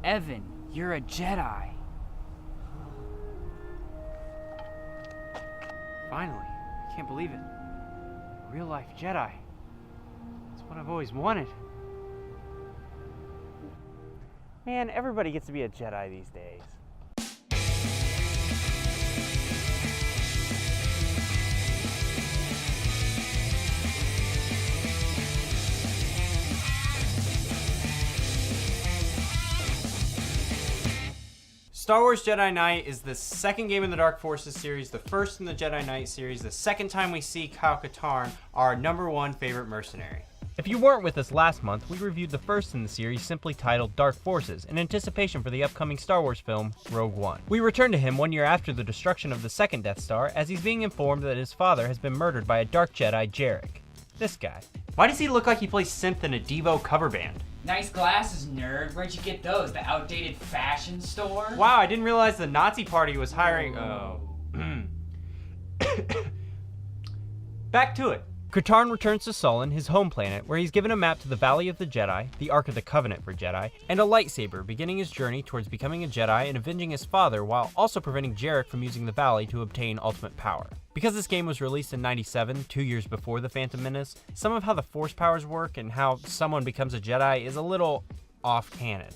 Evan, you're a Jedi. Finally, I can't believe it. A real-life Jedi. It's what I've always wanted. Man, everybody gets to be a Jedi these days. Star Wars Jedi Knight is the second game in the Dark Forces series, the first in the Jedi Knight series, the second time we see Kyle Katarn, our #1 favorite mercenary. If you weren't with us last month, we reviewed the first in the series simply titled Dark Forces in anticipation for the upcoming Star Wars film, Rogue One. We return to him 1 year after the destruction of the second Death Star as he's being informed that his father has been murdered by a Dark Jedi, Jarek. This guy. Why does he look like he plays synth in a Devo cover band? Nice glasses, nerd. Where'd you get those? The outdated fashion store? Wow, I didn't realize the Nazi party was hiring... Oh. Back to it. Katarn returns to Sullen, his home planet, where he's given a map to the Valley of the Jedi, the Ark of the Covenant for Jedi, and a lightsaber, beginning his journey towards becoming a Jedi and avenging his father while also preventing Jarek from using the Valley to obtain ultimate power. Because this game was released in '97, 2 years before The Phantom Menace, some of how the Force powers work and how someone becomes a Jedi is a little off-canon.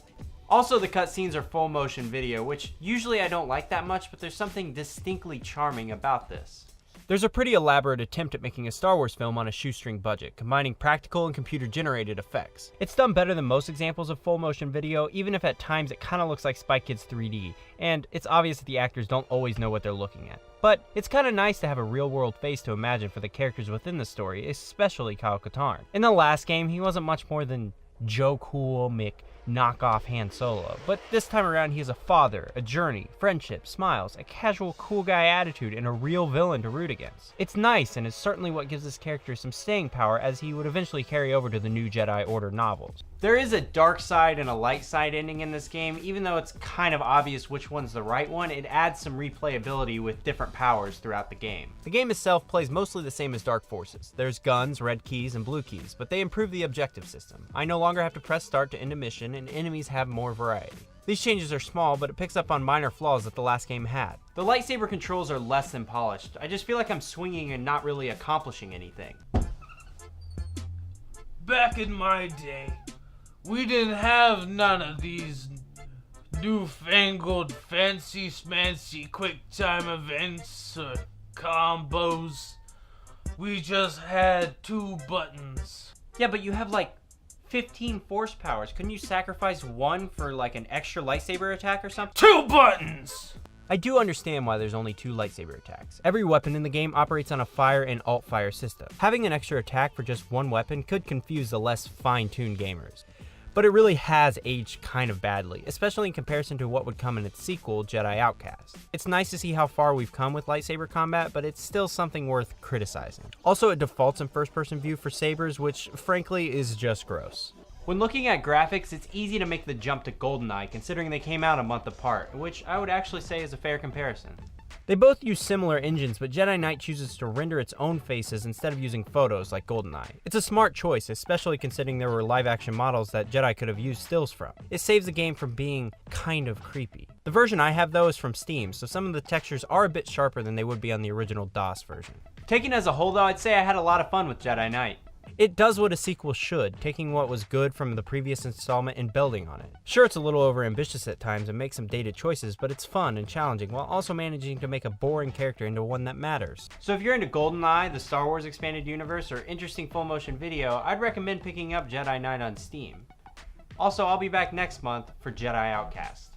Also, the cutscenes are full motion video, which usually I don't like that much, but there's something distinctly charming about this. There's a pretty elaborate attempt at making a Star Wars film on a shoestring budget, combining practical and computer-generated effects. It's done better than most examples of full motion video, even if at times it kinda looks like Spy Kids 3D, and it's obvious that the actors don't always know what they're looking at. But it's kinda nice to have a real-world face to imagine for the characters within the story, especially Kyle Katarn. In the last game, he wasn't much more than Joe Cool Mick knockoff Han Solo, but this time around he has a father, a journey, friendship, smiles, a casual cool guy attitude, and a real villain to root against. It's nice, and is certainly what gives this character some staying power as he would eventually carry over to the new Jedi Order novels. There is a dark side and a light side ending in this game. Even though it's kind of obvious which one's the right one, it adds some replayability with different powers throughout the game. The game itself plays mostly the same as Dark Forces. There's guns, red keys, and blue keys, but they improve the objective system. I no longer have to press start to end a mission, and enemies have more variety. These changes are small, but it picks up on minor flaws that the last game had. The lightsaber controls are less than polished. I just feel like I'm swinging and not really accomplishing anything. Back in my day, we didn't have none of these newfangled fancy smancy quick time events or combos. We just had 2 buttons. Yeah, but you have like 15 force powers. Couldn't you sacrifice one for like an extra lightsaber attack or something? 2 buttons! I do understand why there's only 2 lightsaber attacks. Every weapon in the game operates on a fire and alt fire system. Having an extra attack for just one weapon could confuse the less fine-tuned gamers. But it really has aged kind of badly, especially in comparison to what would come in its sequel, Jedi Outcast. It's nice to see how far we've come with lightsaber combat, but it's still something worth criticizing. Also, it defaults in first-person view for sabers, which frankly is just gross. When looking at graphics, it's easy to make the jump to GoldenEye, considering they came out a month apart, which I would actually say is a fair comparison. They both use similar engines, but Jedi Knight chooses to render its own faces instead of using photos like GoldenEye. It's a smart choice, especially considering there were live-action models that Jedi could have used stills from. It saves the game from being kind of creepy. The version I have though is from Steam, so some of the textures are a bit sharper than they would be on the original DOS version. Taken as a whole though, I'd say I had a lot of fun with Jedi Knight. It does what a sequel should, taking what was good from the previous installment and building on it. Sure, it's a little overambitious at times and makes some dated choices, but it's fun and challenging while also managing to make a boring character into one that matters. So if you're into GoldenEye, the Star Wars Expanded Universe, or interesting full motion video, I'd recommend picking up Jedi Knight on Steam. Also, I'll be back next month for Jedi Outcast.